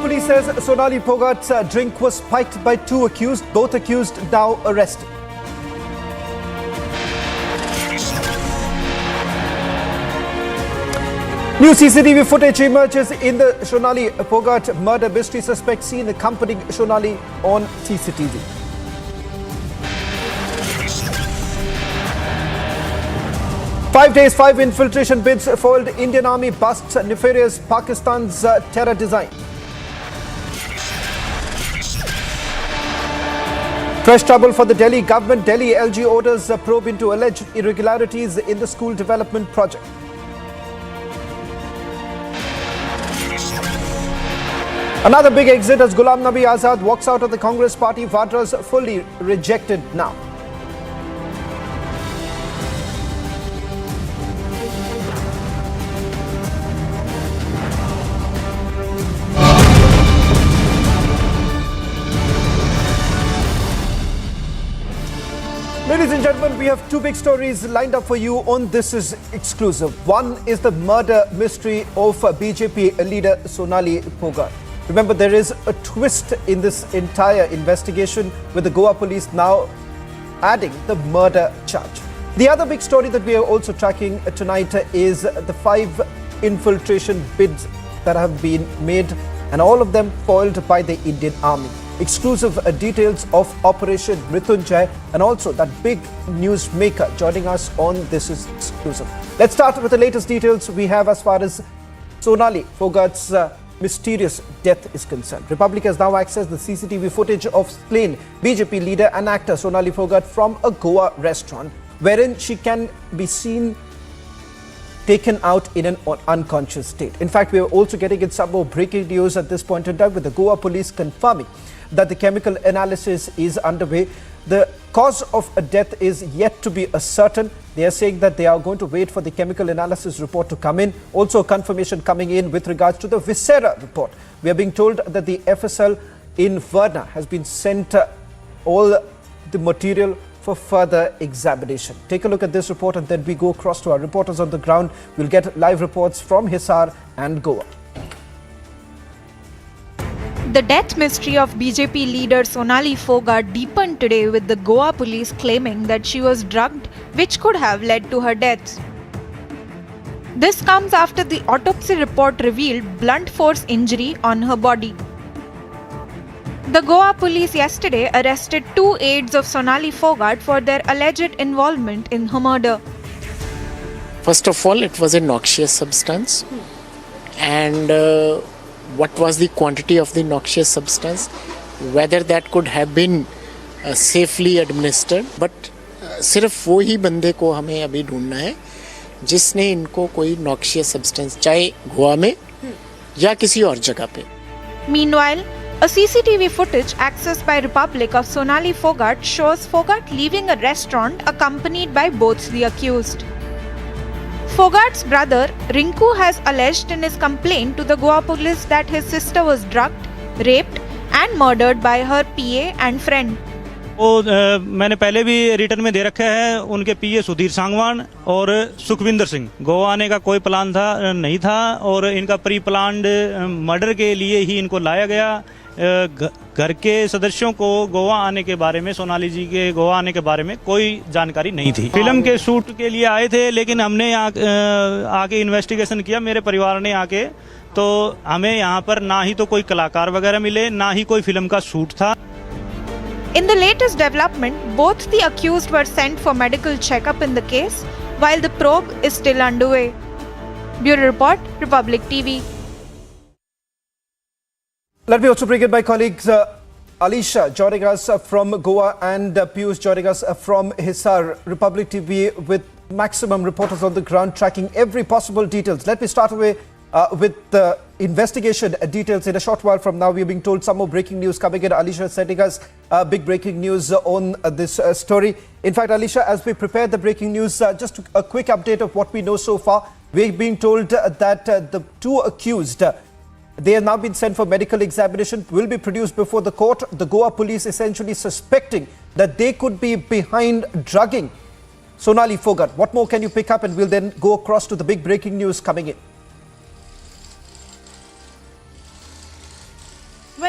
police says Sonali Phogat's drink was spiked by two accused. Both accused now arrested. New CCTV footage emerges in the Sonali Phogat murder mystery. Suspect seen accompanying Sonali on CCTV. Five days, five infiltration bids foiled. Indian Army busts nefarious Pakistan's terror design. Fresh trouble for the Delhi government. Delhi LG orders a probe into alleged irregularities in the school development project. Another big exit as Ghulam Nabi Azad walks out of the Congress party. Vadra's fully rejected now. Ladies and gentlemen, we have two big stories lined up for you on This Is Exclusive. One is the murder mystery of BJP leader Sonali Phogat. Remember, there is a twist in this entire investigation with the Goa police now adding the murder charge. The other big story that we are also tracking tonight is the five infiltration bids that have been made, and all of them foiled by the Indian Army. Exclusive details of Operation Mrityunjay and also that big newsmaker joining us on This Is Exclusive. Let's start with the latest details we have as far as Sonali Phogat's mysterious death is concerned. Republic has now accessed the CCTV footage of slain BJP leader and actor Sonali Phogat from a Goa restaurant, wherein she can be seen taken out in an unconscious state. In fact, we are also getting in some more breaking news at this point in time, with the Goa police confirming that the chemical analysis is underway. The cause of death is yet to be ascertained. They are saying that they are going to wait for the chemical analysis report to come in. Also, confirmation coming in with regards to the viscera report. We are being told that the FSL in Varna has been sent all the material for further examination. Take a look at this report and then we go across to our reporters on the ground. We'll get live reports from Hisar and Goa. The death mystery of BJP leader Sonali Phogat deepened today, with the Goa police claiming that she was drugged, which could have led to her death. This comes after the autopsy report revealed blunt force injury on her body. The Goa police yesterday arrested two aides of Sonali Phogat for their alleged involvement in her murder. First of all, it was a noxious substance, and what was the quantity of the noxious substance, whether that could have been safely administered, but सिर्फ वो ही बंदे को हमें अभी ढूंढना है जिसने इनको कोई noxious substance, चाहे गोवा में या किसी और जगह पे. Meanwhile, a CCTV footage accessed by Republic of Sonali Phogat shows Phogat leaving a restaurant accompanied by both the accused. Phogat's brother Rinku has alleged in his complaint to the Goa police that his sister was drugged, raped and murdered by her PA and friend. वो मैंने पहले भी return में दे रखा है. उनके पीए सुधीर सांगवान और सुखविंदर सिंह. गोवा आने का कोई प्लान था नहीं था और इनका प्री प्लान्ड मर्डर के लिए ही इनको लाया गया. घर के सदस्यों को गोवा आने के बारे में, सोनाली जी के गोवा आने के बारे में कोई जानकारी नहीं थी. फिल्म के शूट के लिए आए थे, लेकिन हमने यहाँ आके इन्वेस्टिगेशन किया, मेरे परिवार ने आके, तो हमें यहाँ पर ना ही तो कोई कलाकार वगैरह मिले, ना ही कोई फिल्म का शूट था. In the latest development, both the accused were sent for medical checkup in the case, while the probe is still underway. Bureau Report, Republic TV. Let me also bring in my colleagues Alisha joining us from Goa and Piyush joining us from Hisar. Republic TV with maximum reporters on the ground tracking every possible details. Let me start away with the investigation details. In a short while from now, we're being told some more breaking news coming in. Alisha is sending us big breaking news on this story. In fact, Alisha, as we prepare the breaking news, just a quick update of what we know so far. We're being told that the two accused, they have now been sent for medical examination, will be produced before the court. The Goa police essentially suspecting that they could be behind drugging Sonali Phogat. What more can you pick up? And we'll then go across to the big breaking news coming in.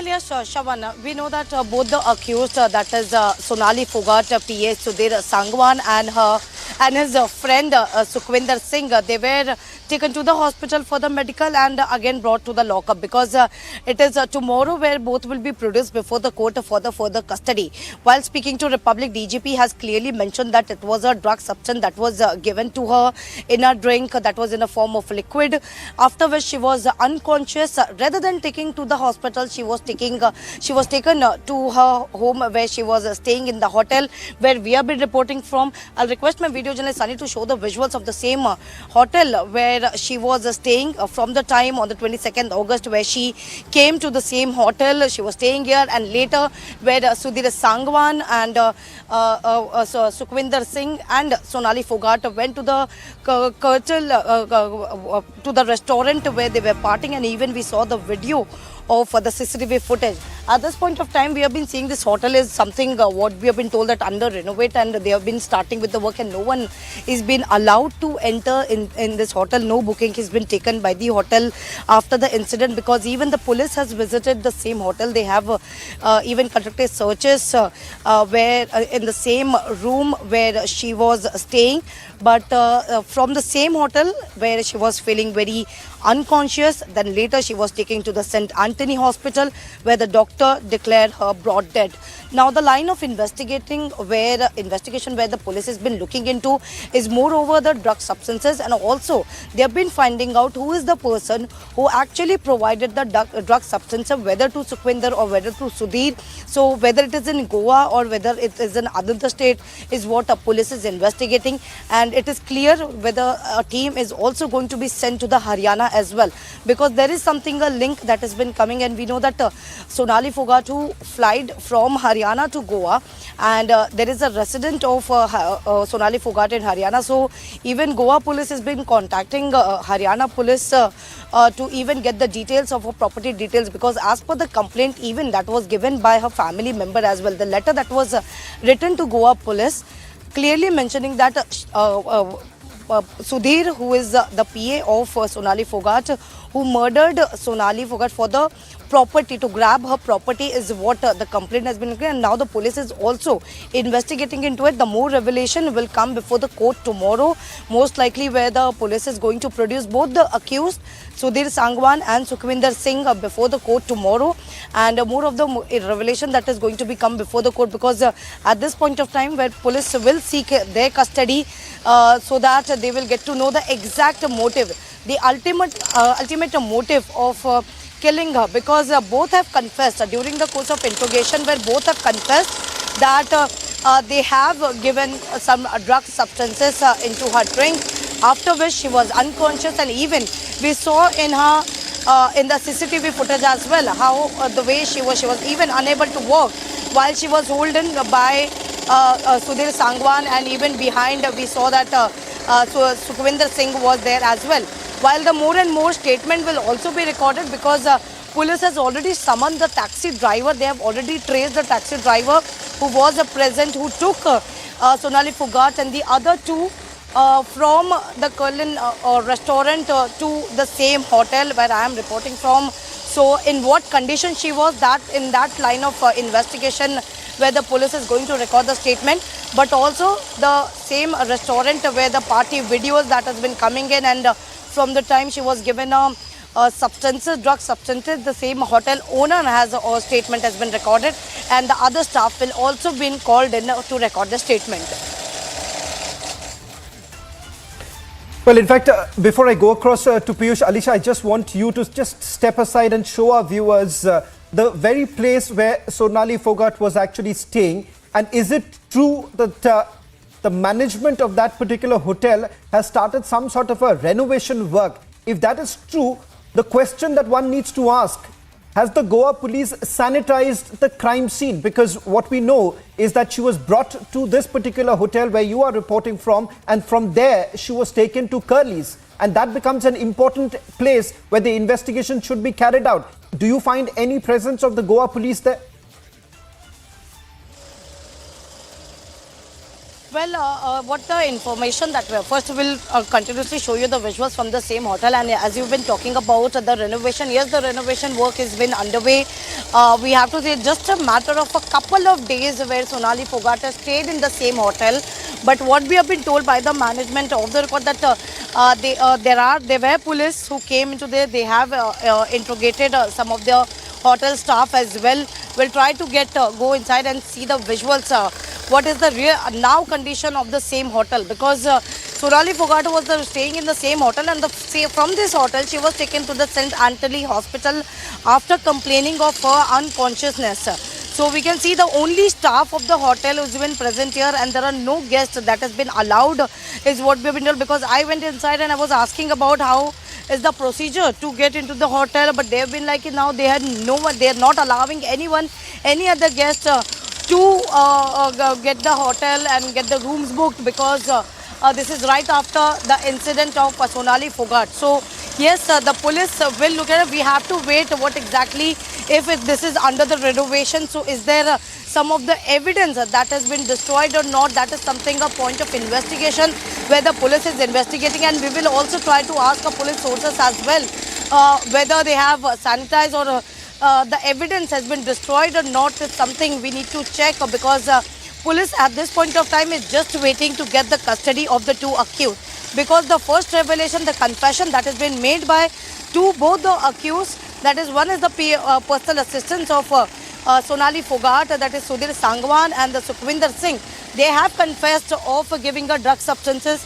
Well, yes, Shavan, we know that both the accused, that is Sonali Phogat, PA Sudhir Sangwan, and his friend Sukhvinder Singh, they were taken to the hospital for the medical and again brought to the lockup, because it is tomorrow where both will be produced before the court for the further custody. While speaking to Republic, DGP has clearly mentioned that it was a drug substance that was given to her in a drink that was in a form of liquid, after which she was unconscious. Rather than taking to the hospital, she was taken to her home where she was staying in the hotel where we have been reporting from. I'll request my video journalist Sonali to show the visuals of the same hotel where she was staying from the time on the 22nd August where she came to the same hotel. She was staying here, and later where Sudhir Sangwan and Sukhvinder Singh and Sonali Phogat went to the to the restaurant where they were partying, and even we saw the video of the CCTV footage. At this point of time, we have been seeing this hotel is something what we have been told that under renovate, and they have been starting with the work, and no one is been allowed to enter in this hotel. No booking has been taken by the hotel after the incident, because even the police has visited the same hotel. They have even conducted searches where in the same room where she was staying, but from the same hotel where she was feeling very unconscious. Then later she was taken to the St. Anthony Hospital where the doctor declared her brought dead. Now the line of investigation where the police has been looking into is moreover the drug substances, and also they have been finding out who is the person who actually provided the drug substance, whether to Sukhvinder or whether to Sudhir. So whether it is in Goa or whether it is in another state is what a police is investigating, and it is clear whether a team is also going to be sent to the Haryana as well, because there is something, a link that has been coming, and we know that Sonali Phogat who flied from Haryana to Goa, and there is a resident of Sonali Phogat in Haryana. So even Goa police has been contacting Haryana police to even get the details of her property details, because as per the complaint even that was given by her family member as well, the letter that was written to Goa police clearly mentioning that Sudhir, who is the PA of Sonali Phogat, who murdered Sonali Phogat for the property, to grab her property, is what the complaint has been. And now the police is also investigating into it. The more revelation will come before the court tomorrow, most likely, where the police is going to produce both the accused, Sudhir Sangwan and Sukhvinder Singh, before the court tomorrow, and more of the revelation that is going to be come before the court, because at this point of time where police will seek their custody so that they will get to know the exact motive, the ultimate motive of killing her, because both have confessed during the course of interrogation, where both have confessed that they have given some drug substances into her drink, after which she was unconscious, and even we saw in her in the CCTV footage as well how the way she was even unable to walk while she was holding by Sudhir Sangwan, and even behind we saw that Sukhvinder Singh was there as well. While the more and more statement will also be recorded, because police has already summoned the taxi driver. They have already traced the taxi driver who was present, who took Sonali Phogat and the other two from the Kurlan restaurant to the same hotel where I am reporting from. So in what condition she was, that in that line of investigation where the police is going to record the statement, but also the same restaurant where the party videos that has been coming in, and from the time she was given substances, drug substances, the same hotel owner has a statement has been recorded, and the other staff will also been called in to record the statement. Well, in fact, before I go across to Piyush, Alisha, I just want you to just step aside and show our viewers the very place where Sonali Phogat was actually staying. And is it true that the management of that particular hotel has started some sort of a renovation work? If that is true, the question that one needs to ask, has the Goa police sanitized the crime scene? Because what we know is that she was brought to this particular hotel where you are reporting from, and from there she was taken to Curly's. And that becomes an important place where the investigation should be carried out. Do you find any presence of the Goa police there? Well, what the information that we first will continuously show you the visuals from the same hotel, and as you've been talking about the renovation, yes, the renovation work has been underway. We have to say just a matter of a couple of days where Sonali Phogat has stayed in the same hotel. But what we have been told by the management of the record that there were police who came into there. They have interrogated some of the hotel staff as well. We'll try to go inside and see the visuals. What is the real now condition of the same hotel, because Sonali Phogat was staying in the same hotel, and from this hotel she was taken to the St. Anthony Hospital after complaining of her unconsciousness. So we can see the only staff of the hotel who's been present here, and there are no guests that has been allowed, is what we have been told, because I went inside and I was asking about how is the procedure to get into the hotel, but they have been like now they had no one, they are not allowing anyone, any other guest to get the hotel and get the rooms booked, because this is right after the incident of Sonali Phogat. So yes, the police will look at it. We have to wait what exactly, if this is under the renovation. So is there some of the evidence that has been destroyed or not? That is something a point of investigation where the police is investigating, and we will also try to ask our police sources as well whether they have sanitized or the evidence has been destroyed or not. Is something we need to check, because police at this point of time is just waiting to get the custody of the two accused, because the first revelation, the confession that has been made by both the accused, that is one is the personal assistants of Sonali Phogat, that is Sudhir Sangwan and the Sukhvinder Singh. They have confessed of giving her drug substances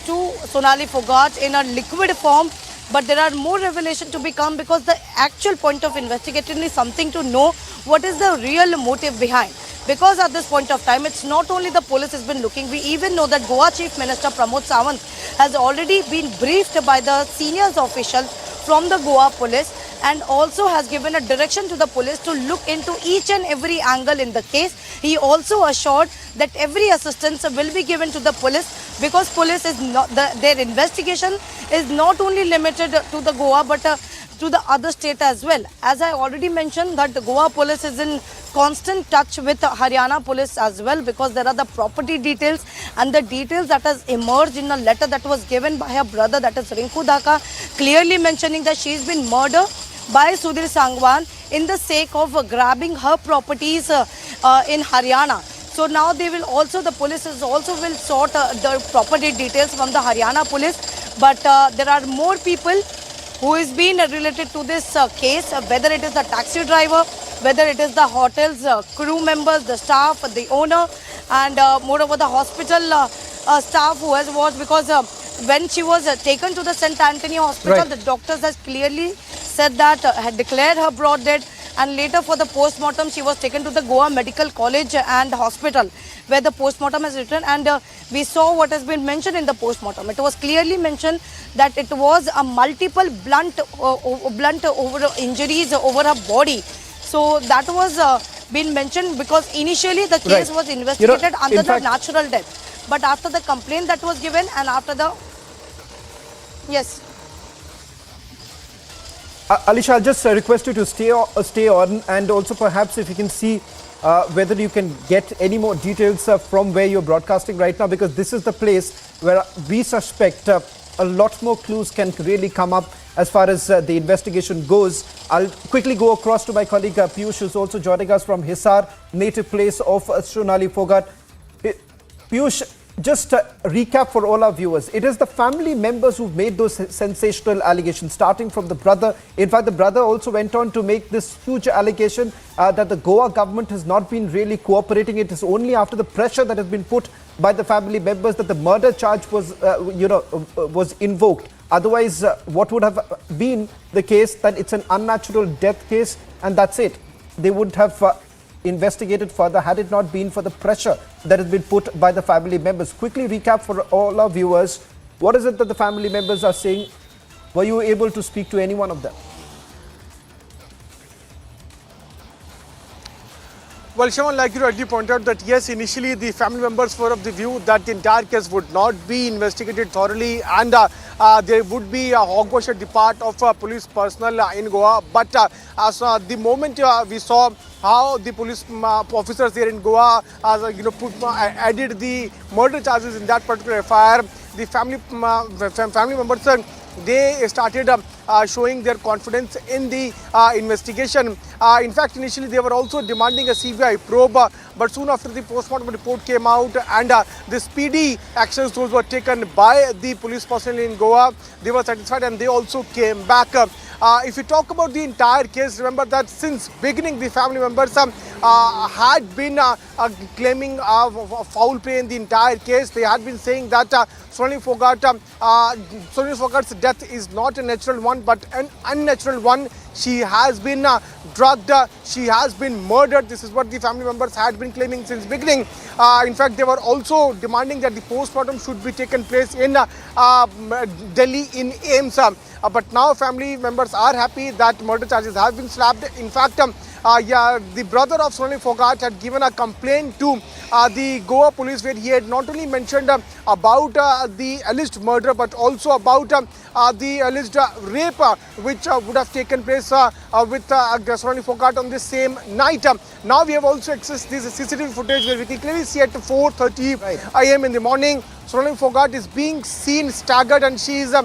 to Sonali Phogat in a liquid form. But there are more revelations to become, because the actual point of investigation is something to know what is the real motive behind. Because at this point of time, it's not only the police has been looking, we even know that Goa Chief Minister Pramod Sawant has already been briefed by the senior officials from the Goa police, and also has given a direction to the police to look into each and every angle in the case. He also assured that every assistance will be given to the police, because police is not their investigation is not only limited to the Goa but to the other state as well. As I already mentioned, that the Goa police is in constant touch with Haryana police as well, because there are the property details and the details that has emerged in a letter that was given by her brother, that is Rinku Dhaka, clearly mentioning that she's been murdered by Sudhir Sangwan in the sake of grabbing her properties in Haryana. So now they will also, the police is also will sort the property details from the Haryana police. But there are more people who is being related to this case, whether it is the taxi driver, whether it is the hotel's crew members, the staff, the owner, and moreover the hospital staff who has watched, because when she was taken to the St. Anthony Hospital, Right. the doctors has clearly said that had declared her broad dead, and later for the post-mortem she was taken to the Goa Medical College and Hospital, where the post-mortem has written, and we saw what has been mentioned in the post-mortem. It was clearly mentioned that it was a multiple blunt over injuries over her body. So that was been mentioned, because initially the case Right. was investigated under in the fact- natural death. But after the complaint that was given, and after the... Yes. Alisha, I'll just request you to stay on, and also perhaps if you can see whether you can get any more details from where you're broadcasting right now, because this is the place where we suspect a lot more clues can really come up as far as the investigation goes. I'll quickly go across to my colleague Piyush, who's also joining us from Hisar, native place of Sonali Phogat. Piyush, just recap for all our viewers. It is the family members who've made those sensational allegations, starting from the brother. In fact, the brother also went on to make this huge allegation that the Goa government has not been really cooperating. It is only after the pressure that has been put by the family members that the murder charge was, was invoked. Otherwise, what would have been the case, that it's an unnatural death case and that's it. They wouldn't have investigated further had it not been for the pressure that has been put by the family members. Quickly recap for all our viewers, what is it that the family members are saying? Were you able to speak to any one of them? Well, Shaman, like you rightly pointed out that yes, initially the family members were of the view that the entire case would not be investigated thoroughly, and there would be a hogwash at the part of police personnel in Goa. But the moment we saw how the police officers there in Goa added the murder charges in that particular FIR. The family members they started showing their confidence in the investigation. In fact, initially they were also demanding a CBI probe, but soon after the postmortem report came out and the speedy actions those were taken by the police personnel in Goa, they were satisfied and they also came back. If you talk about the entire case, remember that since beginning the family members had been claiming foul play in the entire case. They had been saying that Sonali Phogat's death is not a natural one but an unnatural one. She has been drugged, she has been murdered. This is what the family members had been claiming since beginning. In fact, they were also demanding that the postmortem should be taken place in Delhi in AIIMS. But now family members are happy that murder charges have been slapped. In fact, the brother of Sonali Phogat had given a complaint to the Goa police where he had not only mentioned about the alleged murder but also about the alleged rape which would have taken place with Sonali Phogat on the same night. Now we have also accessed this CCTV footage where we can clearly see at 4:30 a.m. in the morning, Sonali Phogat is being seen staggered and she is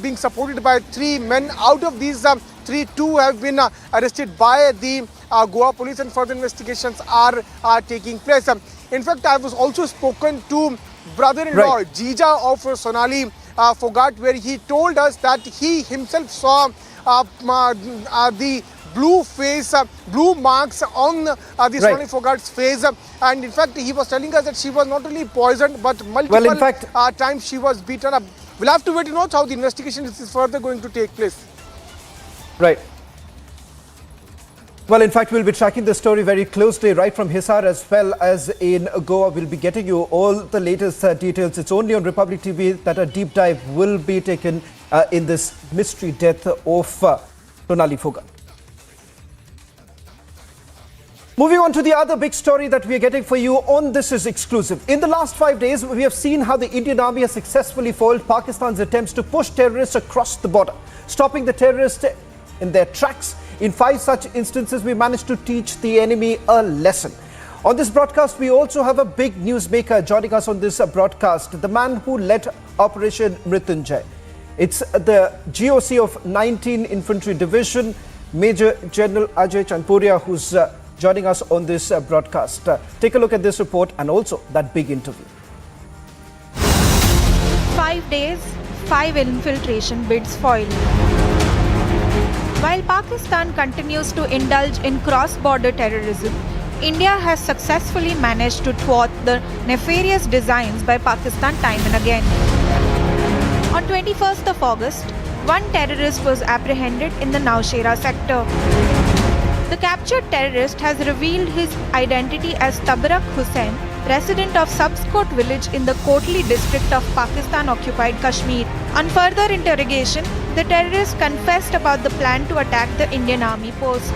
being supported by 3 men. Out of these 3, 2 have been arrested by the Goa police and further investigations are taking place. In fact, I was also spoken to brother-in-law, Jija of Sonali Phogat, where he told us that he himself saw the blue marks on the Sonali Phogat's face. And in fact, he was telling us that she was not only poisoned but multiple times she was beaten up. We'll have to wait to know how the investigation is further going to take place. Right. Well, in fact, we'll be tracking the story very closely right from Hisar as well as in Goa. We'll be getting you all the latest details. It's only on Republic TV that a deep dive will be taken in this mystery death of Sonali Phogat. Moving on to the other big story that we are getting for you on This Is Exclusive. In the last 5 days, we have seen how the Indian Army has successfully foiled Pakistan's attempts to push terrorists across the border, stopping the terrorists in their tracks. In 5 such instances, we managed to teach the enemy a lesson. On this broadcast, we also have a big newsmaker joining us on this broadcast, the man who led Operation Mrityunjay. It's the GOC of 19 Infantry Division, Major General Ajay Chanpuria, who's joining us on this broadcast. Take a look at this report and also that big interview. 5 days, 5 infiltration bids foiled. While Pakistan continues to indulge in cross-border terrorism, India has successfully managed to thwart the nefarious designs by Pakistan time and again. On 21st of August, one terrorist was apprehended in the Nowshera sector. The captured terrorist has revealed his identity as Tabrak Hussain, resident of Subskot village in the Kotli district of Pakistan-occupied Kashmir. On further interrogation, the terrorist confessed about the plan to attack the Indian Army post.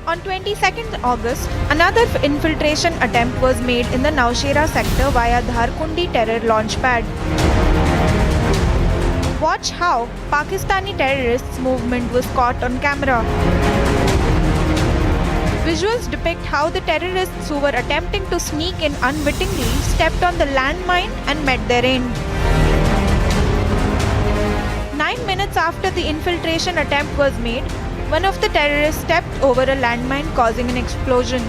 On 22nd August, another infiltration attempt was made in the Nowshera sector via Dharkundi terror launchpad. Watch how Pakistani terrorists' movement was caught on camera. Visuals depict how the terrorists who were attempting to sneak in unwittingly stepped on the landmine and met their end. 9 minutes after the infiltration attempt was made, one of the terrorists stepped over a landmine, causing an explosion.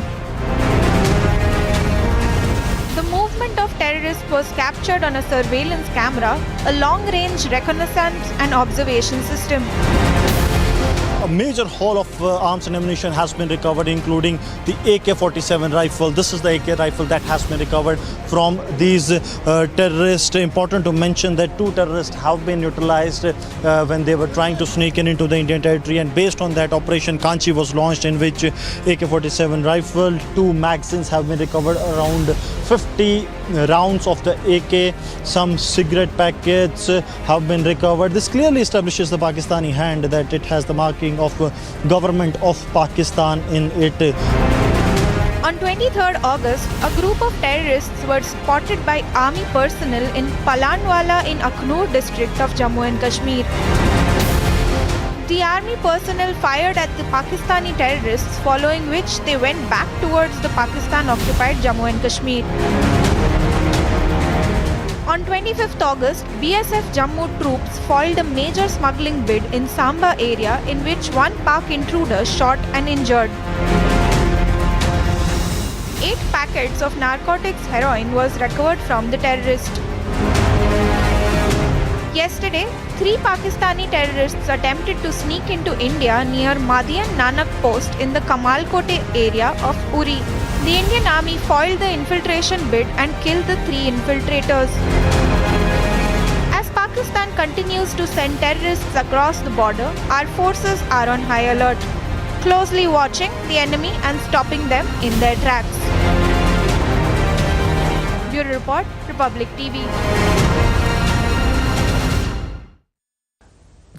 The movement of terrorists was captured on a surveillance camera, a long-range reconnaissance and observation system. A major haul of arms and ammunition has been recovered, including the AK-47 rifle. This is the AK rifle that has been recovered from these terrorists. Important to mention that 2 terrorists have been neutralized when they were trying to sneak into the Indian territory, and based on that, Operation Kanchi was launched, in which AK-47 rifle, 2 magazines have been recovered, around 50 rounds of the AK, some cigarette packets have been recovered. This clearly establishes the Pakistani hand, that it has the marking of government of Pakistan in it. On 23rd August, a group of terrorists were spotted by army personnel in Palanwala in Akhnur district of Jammu and Kashmir. The army personnel fired at the Pakistani terrorists, following which they went back towards the Pakistan-occupied Jammu and Kashmir. On 25th August, BSF Jammu troops foiled a major smuggling bid in Samba area in which one Pak intruder shot and injured. 8 packets of narcotics heroin was recovered from the terrorist. Yesterday, 3 Pakistani terrorists attempted to sneak into India near Madian Nanak post in the Kamalkote area of Uri. The Indian army foiled the infiltration bid and killed the 3 infiltrators. As Pakistan continues to send terrorists across the border, our forces are on high alert, closely watching the enemy and stopping them in their tracks. Bureau Report, Republic TV.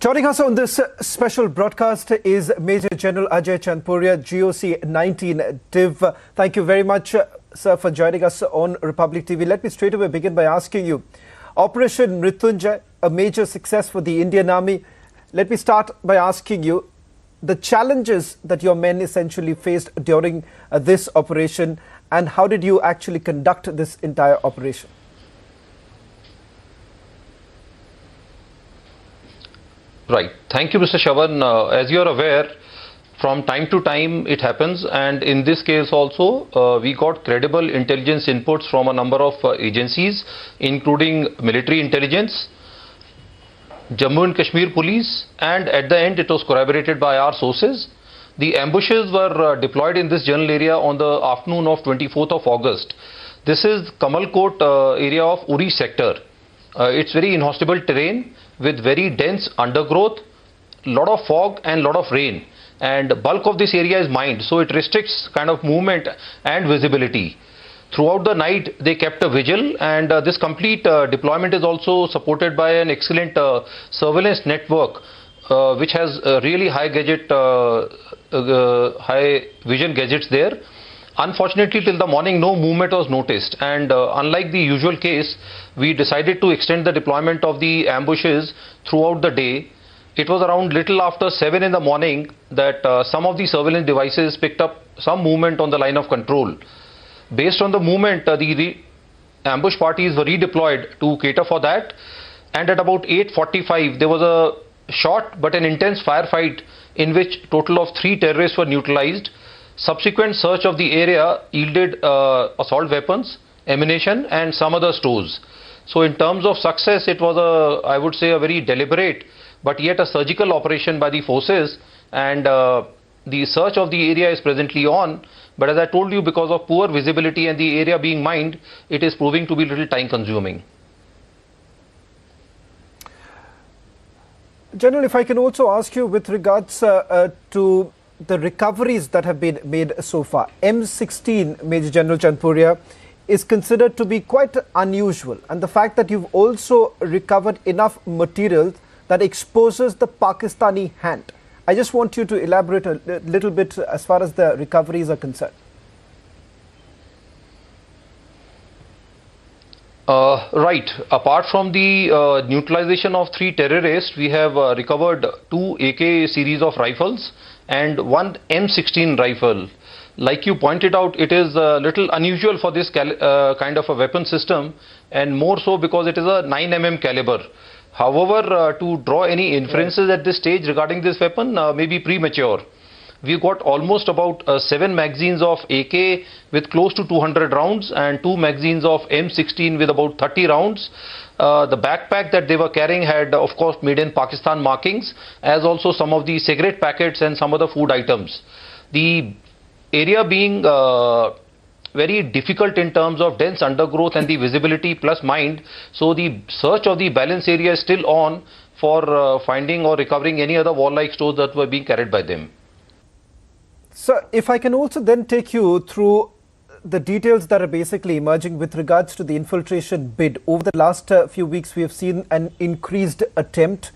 Joining us on this special broadcast is Major General Ajay Chandpuria, GOC 19 Div. Thank you very much, sir, for joining us on Republic TV. Let me straight away begin by asking you, Operation Mrityunjay, a major success for the Indian Army. Let me start by asking you the challenges that your men essentially faced during this operation, and how did you actually conduct this entire operation? Right. Thank you, Mr. Shavan. As you are aware, from time to time it happens, and in this case also we got credible intelligence inputs from a number of agencies, including military intelligence, Jammu and Kashmir police, and at the end it was corroborated by our sources. The ambushes were deployed in this general area on the afternoon of 24th of August. This is Kamalkot area of Uri sector. It's very inhospitable terrain with very dense undergrowth, lot of fog and lot of rain, and bulk of this area is mined, so it restricts kind of movement and visibility. Throughout the night they kept a vigil, and this complete deployment is also supported by an excellent surveillance network which has really high vision gadgets there. Unfortunately, till the morning no movement was noticed, and unlike the usual case, we decided to extend the deployment of the ambushes throughout the day. It was around little after 7 in the morning that some of the surveillance devices picked up some movement on the line of control. Based on the movement, the ambush parties were redeployed to cater for that, and at about 8:45 there was a short but an intense firefight in which total of 3 terrorists were neutralized. Subsequent search of the area yielded assault weapons, ammunition and some other stores. So in terms of success, it was I would say a very deliberate but yet a surgical operation by the forces, and the search of the area is presently on, but as I told you, because of poor visibility and the area being mined, it is proving to be a little time consuming. General, if I can also ask you with regards to the recoveries that have been made so far. M16, Major General Chandpuria, is considered to be quite unusual, and the fact that you've also recovered enough material that exposes the Pakistani hand. I just want you to elaborate a little bit as far as the recoveries are concerned. Right. Apart from the neutralization of 3 terrorists, we have recovered 2 AK series of rifles and 1 M16 rifle. Like you pointed out, it is a little unusual for this kind of a weapon system, and more so because it is a 9mm caliber. However, to draw any inferences at this stage regarding this weapon may be premature. We got almost about 7 magazines of AK with close to 200 rounds and 2 magazines of M16 with about 30 rounds. The backpack that they were carrying had, of course, made in Pakistan markings, as also some of the cigarette packets and some other food items. The area being very difficult in terms of dense undergrowth and the visibility plus mined, so the search of the balance area is still on for finding or recovering any other war-like stores that were being carried by them. Sir, if I can also then take you through the details that are basically emerging with regards to the infiltration bid. Over the last few weeks, we have seen an increased attempt,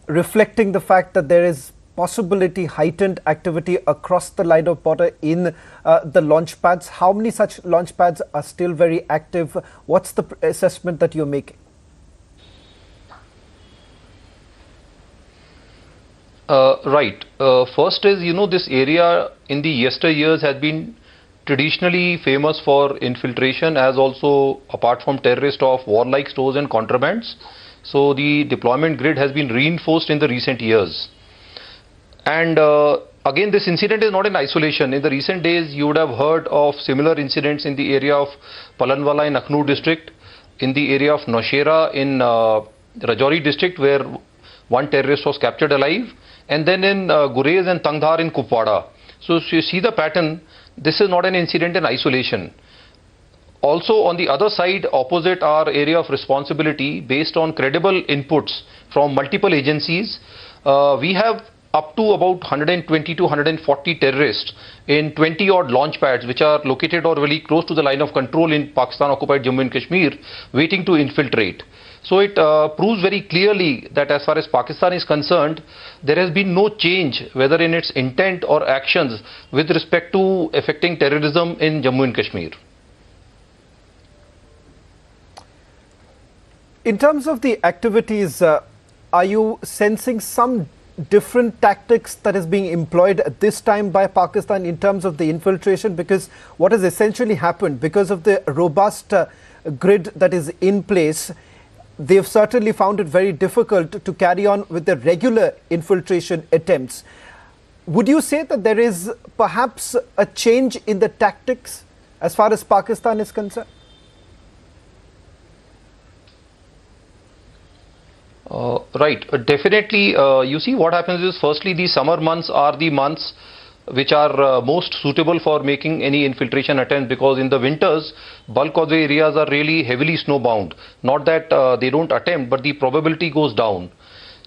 reflecting the fact that there is possibility heightened activity across the line of border in the launch pads. How many such launch pads are still very active? What's the assessment that you're making? Right. First is, this area in the yesteryears has been traditionally famous for infiltration, as also apart from terrorist of warlike stores and contrabands. So the deployment grid has been reinforced in the recent years. And again, this incident is not in isolation. In the recent days, you would have heard of similar incidents in the area of Palanwala in Akhnoor district, in the area of Naushera in Rajouri district, where one terrorist was captured alive, and then in Gurez and Tangdhar in Kupwara. So you see the pattern. This is not an incident in isolation. Also, on the other side, opposite our area of responsibility, based on credible inputs from multiple agencies, we have up to about 120 to 140 terrorists in 20 odd launch pads which are located or very close to the line of control in Pakistan occupied Jammu and Kashmir, waiting to infiltrate. So it proves very clearly that as far as Pakistan is concerned, there has been no change whether in its intent or actions with respect to affecting terrorism in Jammu and Kashmir. In terms of the activities, are you sensing some different tactics that is being employed at this time by Pakistan in terms of the infiltration? Because what has essentially happened, because of the robust grid that is in place, they've certainly found it very difficult to carry on with the regular infiltration attempts. Would you say that there is perhaps a change in the tactics as far as Pakistan is concerned? Right, definitely. You see, what happens is, firstly, the summer months are the months which are most suitable for making any infiltration attempt, because in the winters, bulk of the areas are really heavily snowbound. Not that they don't attempt, but the probability goes down.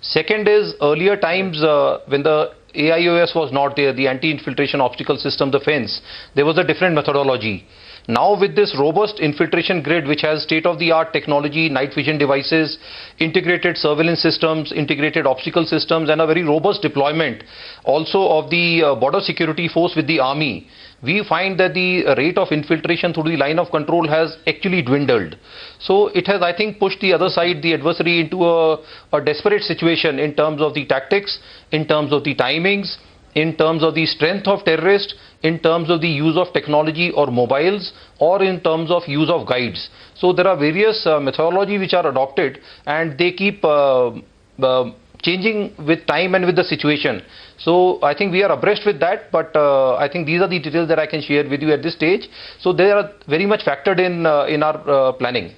Second is, earlier times when the AIOS was not there, the anti-infiltration obstacle system, the fence, there was a different methodology. Now with this robust infiltration grid, which has state-of-the-art technology, night vision devices, integrated surveillance systems, integrated obstacle systems, and a very robust deployment also of the border security force with the army, we find that the rate of infiltration through the line of control has actually dwindled. So it has, I think, pushed the other side, the adversary, into a desperate situation in terms of the tactics, in terms of the timings, in terms of the strength of terrorists, in terms of the use of technology or mobiles, or in terms of use of guides. So there are various methodology which are adopted, and they keep changing with time and with the situation. So I think we are abreast with that, but I think these are the details that I can share with you at this stage. So they are very much factored in our planning.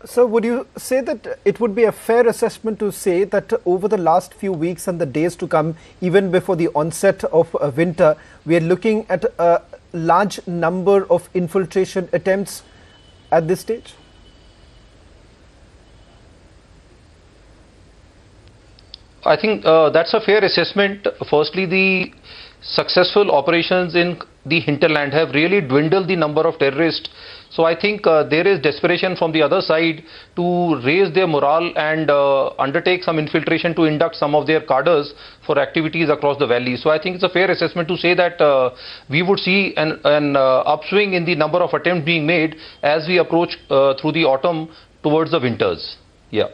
So would you say that it would be a fair assessment to say that over the last few weeks and the days to come, even before the onset of winter, we are looking at a large number of infiltration attempts at this stage? I think that's a fair assessment. Firstly, the successful operations in the hinterland have really dwindled the number of terrorists. So I think there is desperation from the other side to raise their morale and undertake some infiltration to induct some of their cadres for activities across the valley. So I think it's a fair assessment to say that we would see an upswing in the number of attempts being made as we approach through the autumn towards the winters. Yeah.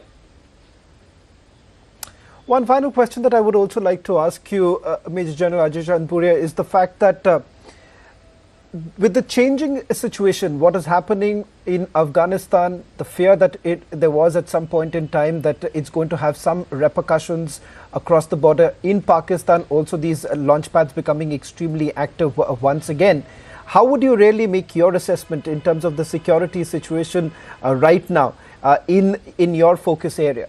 One final question that I would also like to ask you, Major General Ajay Chanpuria, is the fact that with the changing situation, what is happening in Afghanistan, the fear that there was at some point in time that it's going to have some repercussions across the border in Pakistan, also these launch pads becoming extremely active once again. How would you really make your assessment in terms of the security situation right now in your focus area?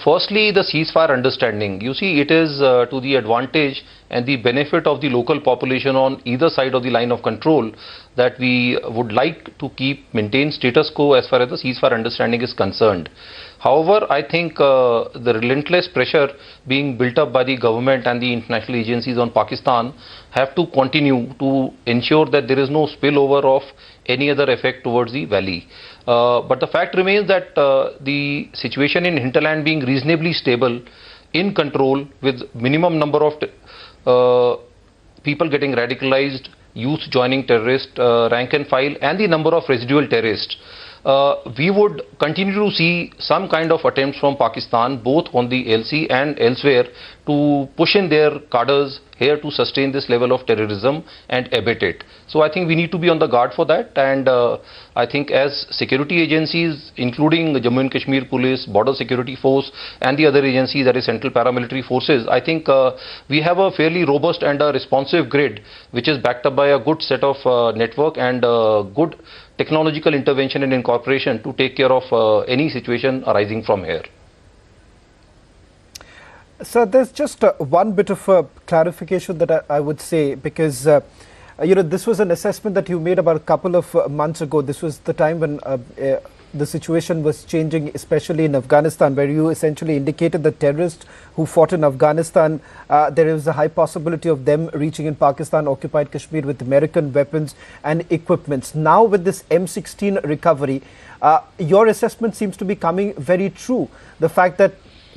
Firstly, the ceasefire understanding. You see, it is to the advantage and the benefit of the local population on either side of the line of control that we would like to maintain status quo as far as the ceasefire understanding is concerned. However, I think the relentless pressure being built up by the government and the international agencies on Pakistan have to continue to ensure that there is no spillover of any other effect towards the valley. But the fact remains that the situation in hinterland being reasonably stable, in control, with minimum number of people getting radicalized, youth joining terrorist rank and file, and the number of residual terrorists, we would continue to see some kind of attempts from Pakistan, both on the LC and elsewhere, to push in their cadres here to sustain this level of terrorism and abate it. So I think we need to be on the guard for that, and I think as security agencies, including Jammu and Kashmir Police, Border Security Force, and the other agencies, that is Central Paramilitary Forces, I think we have a fairly robust and a responsive grid, which is backed up by a good set of network and good technological intervention and incorporation to take care of any situation arising from here. Sir, there's just one bit of clarification that I would say, because this was an assessment that you made about a couple of months ago. This was the time when the situation was changing, especially in Afghanistan, where you essentially indicated that terrorists who fought in Afghanistan, there is a high possibility of them reaching in Pakistan, occupied Kashmir, with American weapons and equipments. Now with this M16 recovery, your assessment seems to be coming very true. The fact that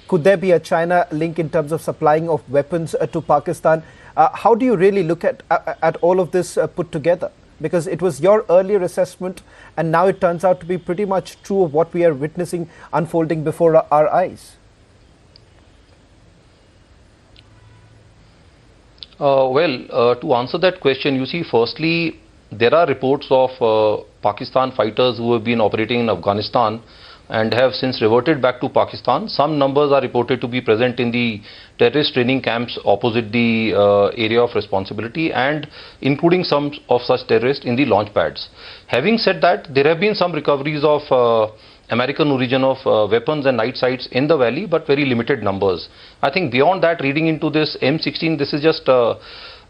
could there be a China link in terms of supplying of weapons to Pakistan? How do you really look at all of this put together? Because it was your earlier assessment, and now it turns out to be pretty much true of what we are witnessing unfolding before our eyes. To answer that question, you see, firstly, there are reports of Pakistan fighters who have been operating in Afghanistan and have since reverted back to Pakistan. Some numbers are reported to be present in the terrorist training camps opposite the area of responsibility, and including some of such terrorists in the launch pads. Having said that, there have been some recoveries of American origin of weapons and night sights in the valley, but very limited numbers. I think beyond that, reading into this M16, this is just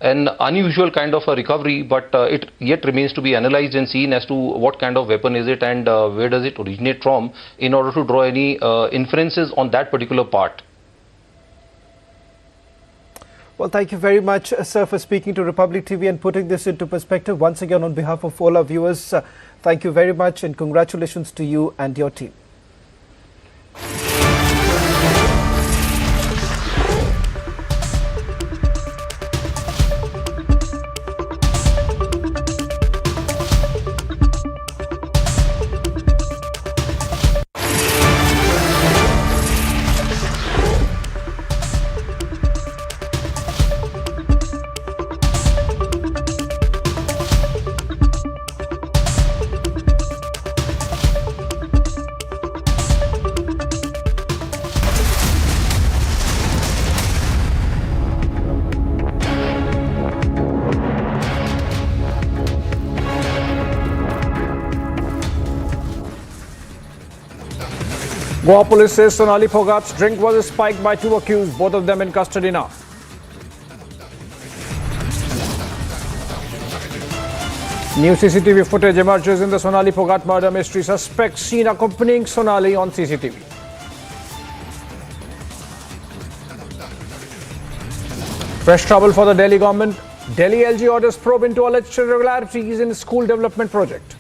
an unusual kind of a recovery, but it yet remains to be analyzed and seen as to what kind of weapon is it and where does it originate from, in order to draw any inferences on that particular part. Well, thank you very much, sir, for speaking to Republic TV and putting this into perspective. Once again, on behalf of all our viewers, thank you very much and congratulations to you and your team. Goa police says Sonali Phogat's drink was spiked by two accused, both of them in custody now. New CCTV footage emerges in the Sonali Phogat murder mystery. Suspects seen accompanying Sonali on CCTV. Fresh trouble for the Delhi government. Delhi LG orders probe into alleged irregularities in school development project.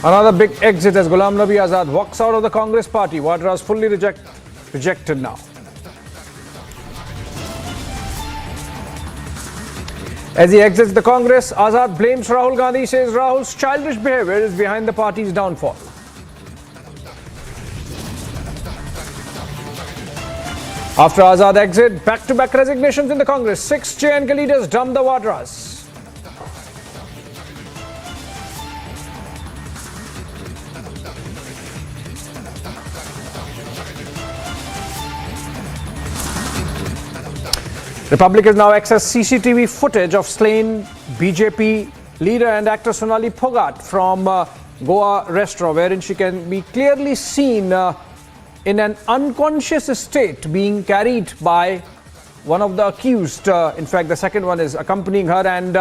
Another big exit as Ghulam Nabi Azad walks out of the Congress party. Vadra is fully rejected now. As he exits the Congress, Azad blames Rahul Gandhi, says Rahul's childish behavior is behind the party's downfall. After Azad exit, back-to-back resignations in the Congress. 6 JNK leaders dump the Vadras. Republic has now accessed CCTV footage of slain BJP leader and actor Sonali Phogat from Goa restaurant, wherein she can be clearly seen in an unconscious state being carried by one of the accused. In fact, the second one is accompanying her, and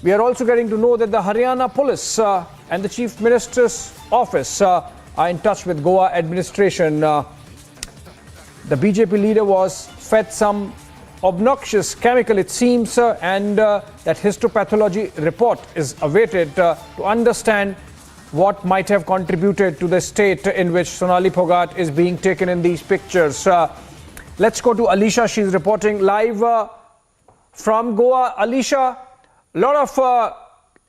we are also getting to know that the Haryana police and the Chief Minister's office are in touch with Goa administration. The BJP leader was fed some obnoxious chemical, it seems, and that histopathology report is awaited to understand what might have contributed to the state in which Sonali Phogat is being taken in these pictures. Let's go to Alicia. She's reporting live from Goa. Alicia, a lot of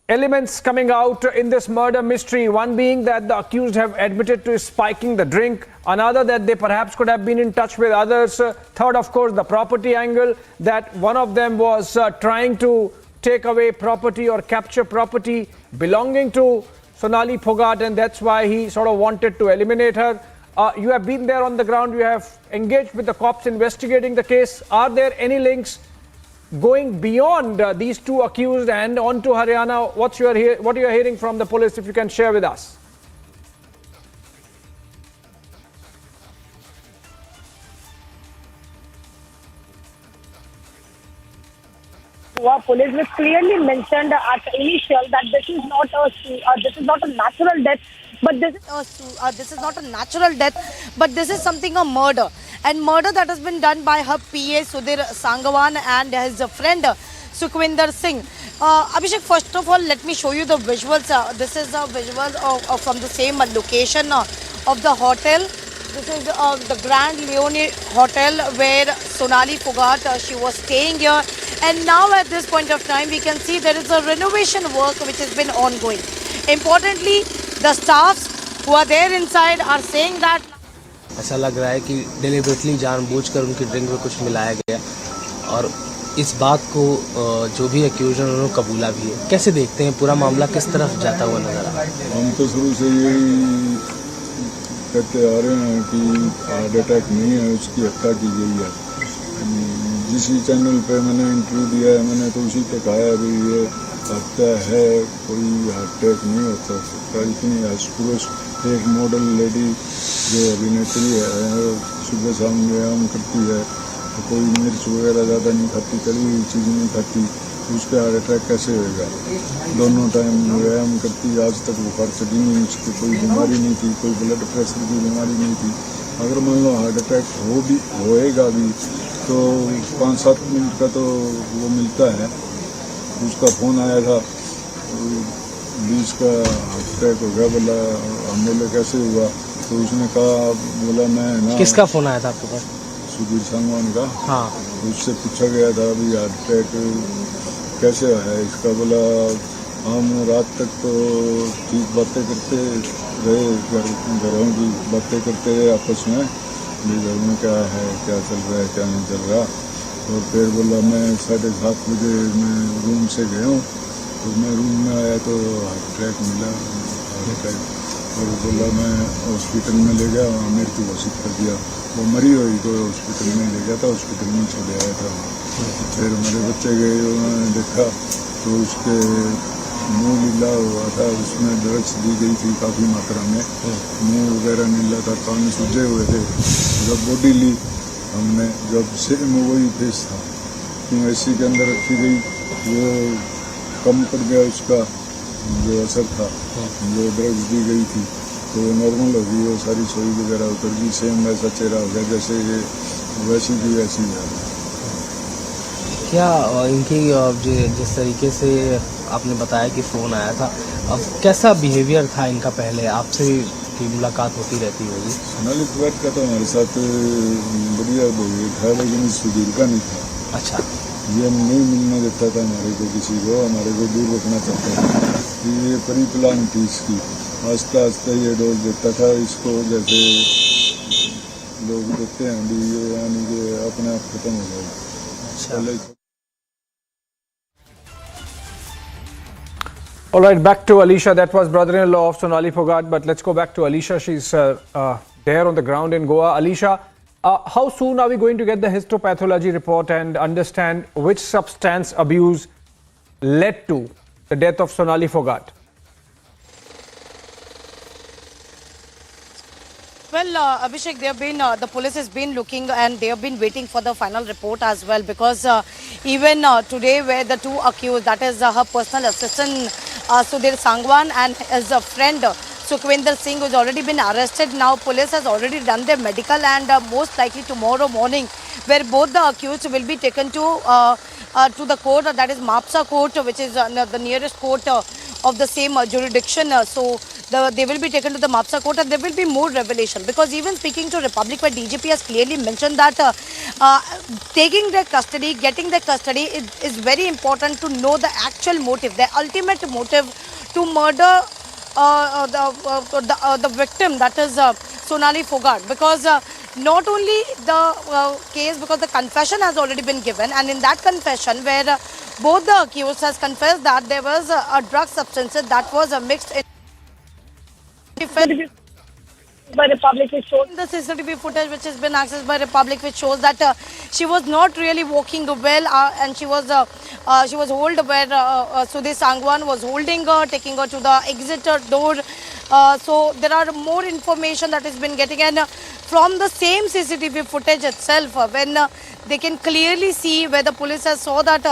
elements coming out in this murder mystery. One being that the accused have admitted to spiking the drink. Another, that they perhaps could have been in touch with others. Third, of course, the property angle, that one of them was trying to take away property or capture property belonging to Sonali Phogat, and that's why he sort of wanted to eliminate her. You have been there on the ground. You have engaged with the cops investigating the case. Are there any links going beyond these two accused and on to Haryana? What you are hearing from the police, if you can share with us? Police was clearly mentioned at initial that this is not a natural death, but this is not a natural death, but this is something a murder, and murder that has been done by her PA Sudhir Sangwan and his friend Sukhwinder Singh. Abhishek, first of all, let me show you the visuals. This is a visual from the same location of the hotel. This is the Grand Leone Hotel where Sonali Phogat, she was staying here. And now at this point of time, we can see there is a renovation work which has been ongoing. Importantly, the staffs who are there inside are saying that ऐसा लग रहा है कि deliberately जानबूझकर उनकी drink में कुछ मिलाया गया, और इस बात को जो भी एक्यूज हैं उन्होंने कबूला भी है। कैसे देखते हैं पूरा मामला किस तरफ जाता हुआ नजर आ रहा है? हम तो शुरू से यही कहते आ रहे हैं कि हार्ट अटैक नहीं है, उसकी हत्या की गई है। जिस चैनल पे मैंने इंटरव्यू दिया है, मैंने तो उसी पे कहा है अभी ये हत्या है, कोई हार्ट अटैक नहीं होता सकता। इतनी आशुपुरुष एक मॉडल लेडी जो अभिनेत्री है, सुबह शाम व्यायाम करती है, तो कोई मिर्च वगैरह ज़्यादा नहीं खाती, तली हुई चीज़ नहीं खाती, उसका हार्ट अटैक कैसे होगा? दोनों टाइम व्यायाम करती, आज तक बुखार चढ़ी नहीं, उसकी कोई बीमारी नहीं थी, कोई ब्लड प्रेशर की बीमारी नहीं थी। अगर मान लो हार्ट अटैक होएगा भी तो 5-7 मिनट का तो वो मिलता है। उसका फ़ोन आया था 20 का हार्ट अटैक हो गया, बोला हम बोले कैसे हुआ, तो उसने कहा, बोला मैं ना। किसका फ़ोन आया था आपके पास? सुधीर सांगवान का। हाँ, उससे पूछा गया था अभी हार्ट अटैक कैसे है इसका, बोला हम रात तक तो ठीक बातें करते रहे, घरों की बातें करते रहे आपस में, घर में क्या है, क्या चल रहा है, क्या नहीं चल रहा। और फिर बोला मैं 7:30 बजे मैं रूम से गया हूँ, तो मैं रूम में आया तो हार्ट अटैक मिला, हार्ट अटैक। और बोला मैं हॉस्पिटल में ले गया, वहाँ मृत्यु घोषित कर दिया। वो मरी हुई तो हॉस्पिटल में ले गया था, हॉस्पिटल में छोड़ आया था। फिर हमारे बच्चे गए, उन्होंने देखा तो उसके मुँह नीला हुआ था, उसमें ड्रग्स दी गई थी काफ़ी मात्रा में, मुँह वगैरह नीला था, कान सूजे हुए थे। जब बॉडी ली हमने, जब सेम वही फेस था, यूएससी के अंदर रखी गई, वो कम कर गया उसका जो असर था, जो ड्रग्स दी गई थी, तो वो नॉर्मल हो गई, वो सारी सोई वगैरह उतर गई, सेम वैसा चेहरा हो गया जैसे ये वैसी की वैसी है। क्या इनकी जिस तरीके से आपने बताया कि फ़ोन आया था, अब कैसा बिहेवियर था इनका? पहले आपसे की मुलाकात होती रहती होगी। सोनाली पौगाट का तो हमारे साथ बढ़िया बिहेवियर था, लेकिन सुधीर का नहीं था। अच्छा, ये नहीं मिलने देता था हमारे को, किसी को हमारे को दूर रखना चाहता था। ये परी प्लान थी इसकी, आस्ता आस्ता ये डोज देता था इसको, जैसे लोग देते हैं अभी, ये यानी कि अपने आप खत्म हो जाएगा। अच्छा। All right, back to Alicia. That was brother-in-law of Sonali Phogat. But let's go back to Alicia. She's there on the ground in Goa. Alicia, how soon are we going to get the histopathology report and understand which substance abuse led to the death of Sonali Phogat? Well, Abhishek, they have been, the police has been looking and they have been waiting for the final report as well, because even today where the two accused, that is her personal assistant Sudhir Sangwan and his friend Sukhwinder Singh, who has already been arrested. Now police has already done their medical, and most likely tomorrow morning, where both the accused will be taken to the court, that is Mapsa court, which is the nearest court of the same jurisdiction. So they will be taken to the Mapsa court, and there will be more revelation. Because even speaking to Republic, where DGP has clearly mentioned that taking their custody, getting their custody is very important to know the actual motive, the ultimate motive to murder the victim, that is Sonali Phogat. Because not only the case, because the confession has already been given, and in that confession where both the accused has confessed that there was a drug substance that was mixed in by Republic, which shows the CCTV footage which has been accessed by Republic, which shows that she was not really walking well, and she was hold where Sudhir Sangwan was holding her, taking her to the exit door. So there are more information that has been getting, and from the same CCTV footage itself, when they can clearly see where the police has saw that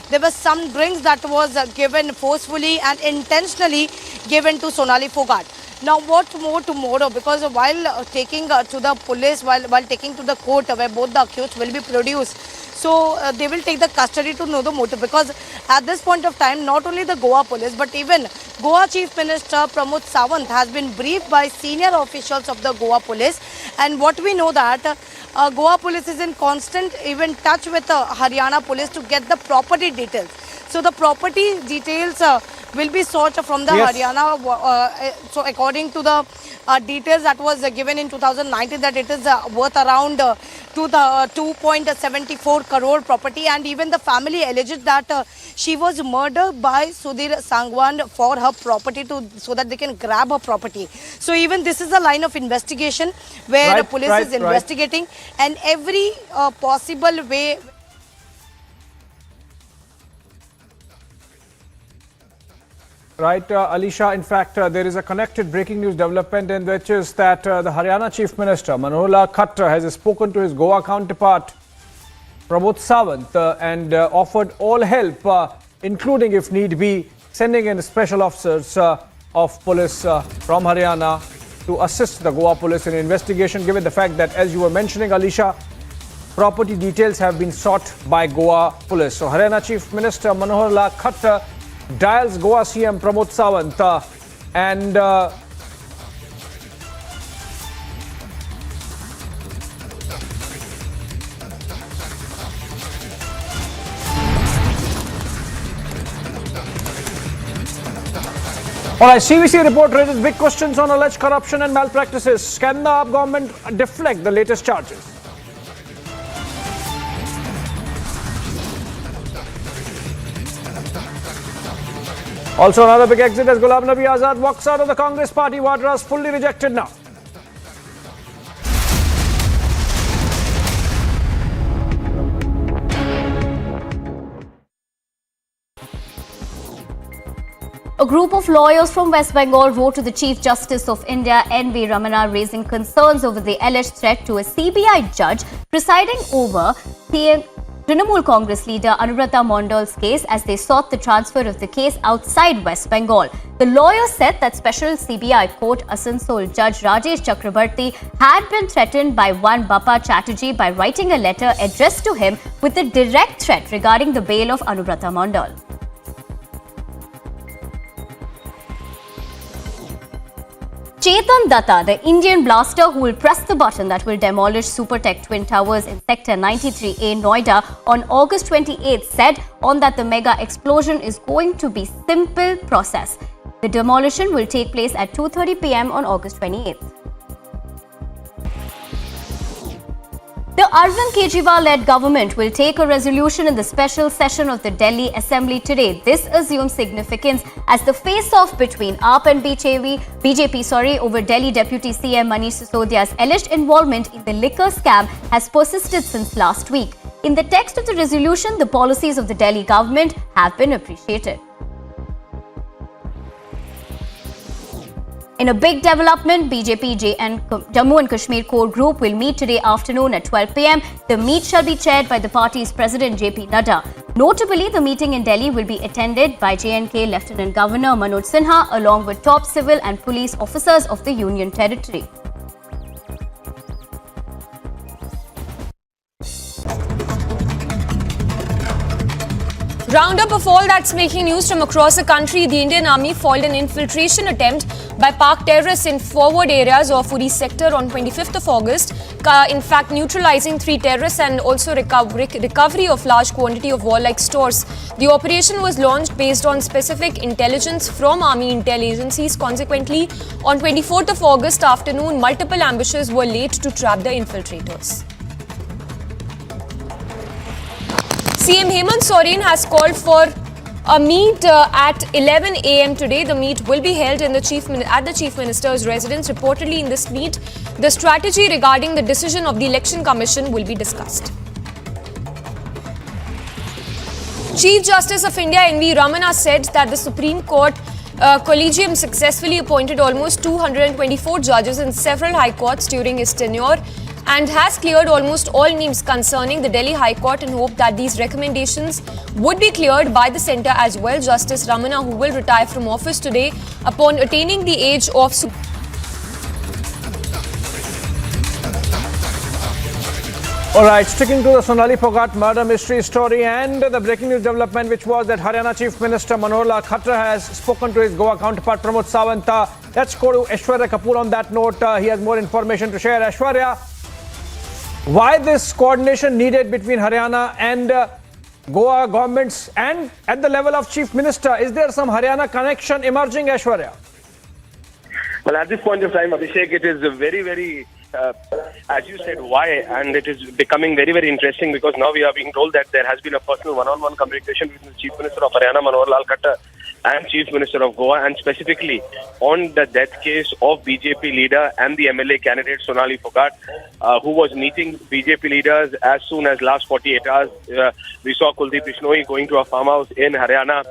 there was some drinks that was given forcefully and intentionally given to Sonali Phogat. Now what more tomorrow, because while taking to the police, while taking to the court where both the accused will be produced, so they will take the custody to know the motive. Because at this point of time, not only the Goa police but even Goa Chief Minister Pramod Sawant has been briefed by senior officials of the Goa police, and what we know that Goa police is in constant even touch with Haryana police to get the property details. So the property details will be sought from the Haryana. So according to the details that was given in 2019, that it is worth around 2.74 crore property, and even the family alleged that she was murdered by Sudhir Sangwan for her property, so that they can grab her property. So even this is a line of investigation where the police is investigating, and every possible way. Right, Alisha, in fact, there is a connected breaking news development, in which is that the Haryana Chief Minister, Manohar Lal Khattar, has spoken to his Goa counterpart, Pramod Sawant, and offered all help, including, if need be, sending in special officers of police from Haryana to assist the Goa police in investigation, given the fact that, as you were mentioning, Alisha, property details have been sought by Goa police. So Haryana Chief Minister Manohar Lal Khattar dials Goa CM Pramod Sawant and all right, CVC report raises big questions on alleged corruption and malpractices. Can the government deflect the latest charges? Also, another big exit as Ghulam Nabi Azad walks out of the Congress party. Vadra is fully rejected now. A group of lawyers from West Bengal wrote to the Chief Justice of India, N.V. Ramana, raising concerns over the alleged threat to a CBI judge presiding over Trinamool Congress leader Anubrata Mondal's case, as they sought the transfer of the case outside West Bengal. The lawyers said that Special CBI Court Asansol Judge Rajesh Chakrabarti had been threatened by one Bappa Chatterjee by writing a letter addressed to him with a direct threat regarding the bail of Anubrata Mondal. Chetan Datta, the Indian blaster who will press the button that will demolish Supertech Twin Towers in Sector 93A, Noida on August 28th, said on that the mega explosion is going to be simple process. The demolition will take place at 2:30 p.m. on August 28th. The Arvind Kejriwal-led government will take a resolution in the special session of the Delhi Assembly today. This assumes significance as the face-off between AAP and BJP over Delhi Deputy CM Manish Sisodia's alleged involvement in the liquor scam has persisted since last week. In the text of the resolution, the policies of the Delhi government have been appreciated. In a big development, BJP Jammu and Kashmir core group will meet today afternoon at 12 p.m. The meet shall be chaired by the party's president JP Nadda. Notably, the meeting in Delhi will be attended by J&K Lieutenant Governor Manoj Sinha along with top civil and police officers of the Union Territory. Round up of all that's making news from across the country, the Indian Army foiled an infiltration attempt by Pak terrorists in forward areas of Uri sector on 25th of August. In fact, neutralizing 3 terrorists and also recovery of large quantity of warlike stores. The operation was launched based on specific intelligence from Army intel agencies. Consequently, on 24th of August afternoon, multiple ambushes were laid to trap the infiltrators. CM Hemant Soren has called for a meet at 11 a.m. today. The meet will be held in the at the Chief Minister's residence. Reportedly, in this meet, the strategy regarding the decision of the Election Commission will be discussed. Chief Justice of India N.V. Ramana said that the Supreme Court Collegium successfully appointed almost 224 judges in several high courts during his tenure and has cleared almost all names concerning the Delhi High Court and hope that these recommendations would be cleared by the centre as well. Justice Ramana, who will retire from office today upon attaining the age of... All right, sticking to the Sonali Phogat murder mystery story and the breaking news development, which was that Haryana Chief Minister Manohar Lal Khattar has spoken to his Goa counterpart Pramod Sawant. Let's go to Aishwarya Kapoor on that note. He has more information to share. Aishwarya, why this coordination needed between Haryana and Goa governments and at the level of Chief Minister? Is there some Haryana connection emerging, Aishwarya? Well, at this point of time, Abhishek, it is very, as you said, why? And it is becoming very interesting because now we are being told that there has been a personal one-on-one communication between the Chief Minister of Haryana, Manohar Lal Khattar, and Chief Minister of Goa, and specifically on the death case of BJP leader and the MLA candidate Sonali Phogat, who was meeting BJP leaders as soon as last 48 hours. We saw Kuldeep Bishnoi going to a farmhouse in Haryana.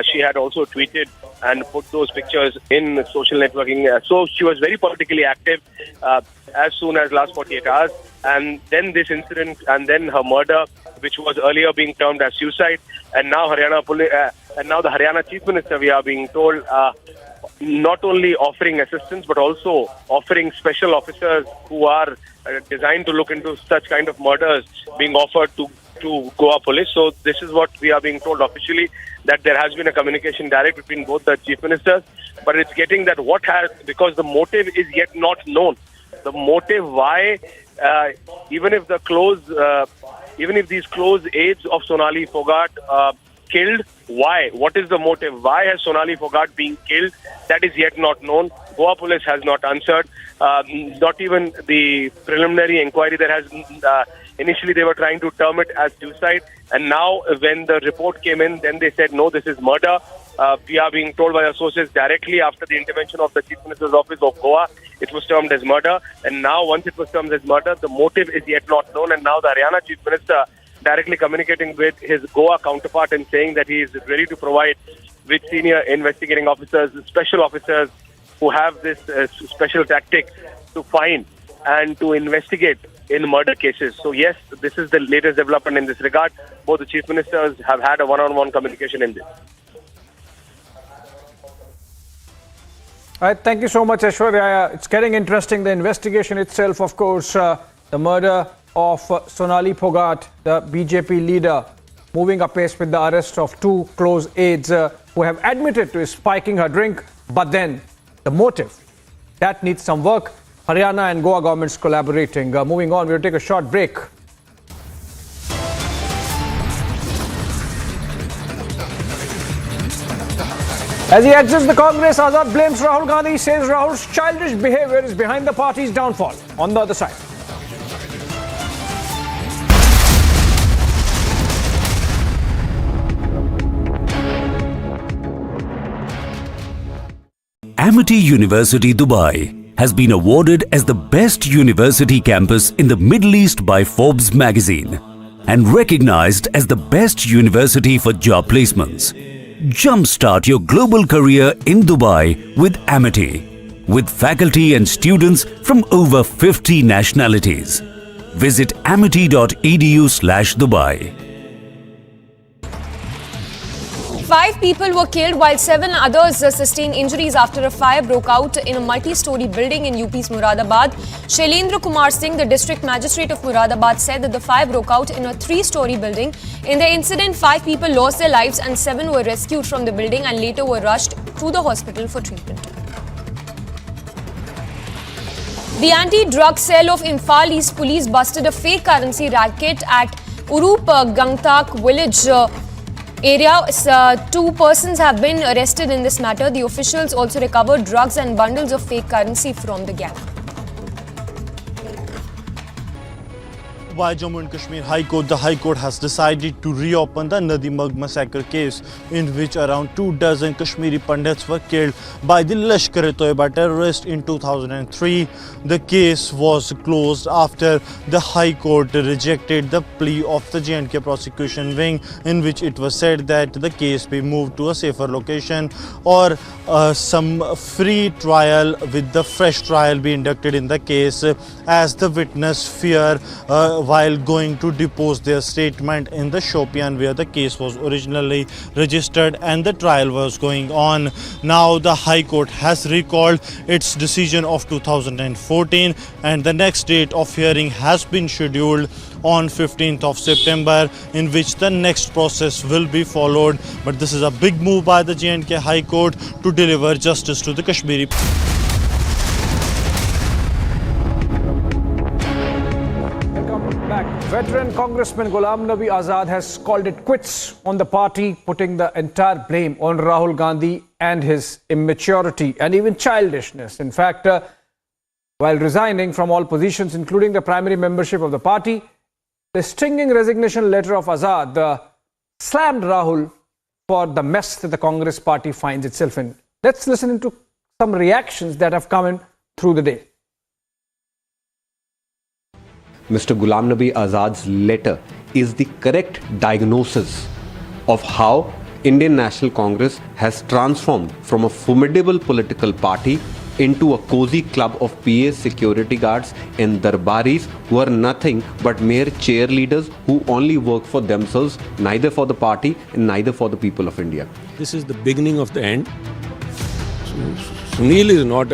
She had also tweeted and put those pictures in social networking. So she was very politically active as soon as last 48 hours. And then this incident and then her murder, which was earlier being termed as suicide, and now the Haryana Chief Minister, we are being told, not only offering assistance but also offering special officers who are designed to look into such kind of murders being offered to Goa police. So this is what we are being told officially, that there has been a communication direct between both the chief ministers, but it's getting that because the motive is yet not known. The motive why, even if these close aides of Sonali Phogat killed, why? What is the motive? Why has Sonali Phogat been killed? That is yet not known. Goa police has not answered. Not even the preliminary inquiry that has... Initially, they were trying to term it as suicide. And now, when the report came in, then they said, no, this is murder. We are being told by our sources directly after the intervention of the Chief Minister's office of Goa, it was termed as murder. And now, once it was termed as murder, the motive is yet not known. And now the Haryana Chief Minister directly communicating with his Goa counterpart and saying that he is ready to provide with senior investigating officers, special officers who have this special tactic to find and to investigate in murder cases. So yes, this is the latest development in this regard. Both the chief ministers have had a one-on-one communication in this. All right, thank you so much, Aishwarya. It's getting interesting, the investigation itself, of course, the murder of Sonali Phogat, the BJP leader, moving apace with the arrest of 2 close aides who have admitted to spiking her drink. But then the motive, that needs some work. Haryana and Goa governments collaborating. Moving on, we'll take a short break. As he exits the Congress, Azad blames Rahul Gandhi, says Rahul's childish behavior is behind the party's downfall. On the other side. Amity University Dubai has been awarded as the best university campus in the Middle East by Forbes magazine and recognized as the best university for job placements. Jumpstart your global career in Dubai with Amity, with faculty and students from over 50 nationalities. Visit amity.edu/Dubai. 5 people were killed while 7 others sustained injuries after a fire broke out in a multi-story building in UP's Moradabad. Shailendra Kumar Singh, the district magistrate of Moradabad, said that the fire broke out in a 3-story building. In the incident, 5 people lost their lives and 7 were rescued from the building and later were rushed to the hospital for treatment. The anti-drug cell of Imphal East Police busted a fake currency racket at Urup Gangtak village area. 2 persons have been arrested in this matter. The officials also recovered drugs and bundles of fake currency from the gang. By Jammu and Kashmir High Court, the High Court has decided to reopen the Nadi Magh massacre case, in which around 24 Kashmiri Pandits were killed by the Lashkar-e-Toiba terrorists in 2003. The case was closed after the High Court rejected the plea of the J&K prosecution wing, in which it was said that the case be moved to a safer location or some free trial with the fresh trial be inducted in the case, as the witness fear while going to depose their statement in the Shopian, where the case was originally registered and the trial was going on. Now the High Court has recalled its decision of 2014 and the next date of hearing has been scheduled on 15th of September, in which the next process will be followed. But this is a big move by the J&K High Court to deliver justice to the Kashmiri. Veteran Congressman Ghulam Nabi Azad has called it quits on the party, putting the entire blame on Rahul Gandhi and his immaturity and even childishness. In fact, while resigning from all positions, including the primary membership of the party, the stinging resignation letter of Azad slammed Rahul for the mess that the Congress party finds itself in. Let's listen to some reactions that have come in through the day. Mr. Ghulam Nabi Azad's letter is the correct diagnosis of how Indian National Congress has transformed from a formidable political party into a cozy club of PA security guards and darbaris who are nothing but mere cheerleaders who only work for themselves, neither for the party and neither for the people of India. This is the beginning of the end. Sunil is not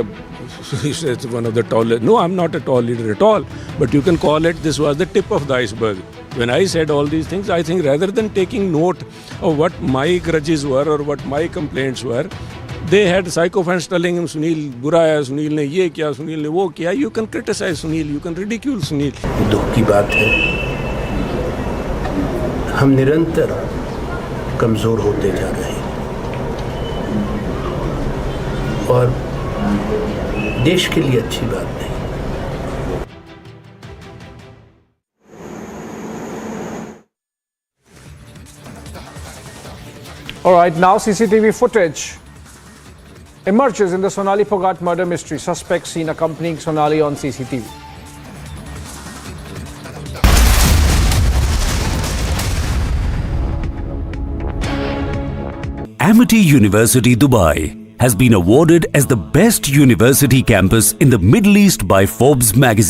it's one of the tallest. No, I'm not a tall leader at all. But you can call it, this was the tip of the iceberg. When I said all these things, I think rather than taking note of what my grudges were or what my complaints were, they had sycophants telling him, Sunil bura hai, Sunil ne ye kiya, Sunil ne wo kiya. You can criticize Sunil, you can ridicule Sunil. दुख की बात है, हम निरंतर कमजोर होते जा रहे हैं और देश के लिए अच्छी बात नहीं. All right, now CCTV footage emerges in the Sonali Phogat murder mystery. Suspects seen accompanying Sonali on CCTV. Amity University, Dubai has been awarded as the best university campus in the Middle East by Forbes magazine.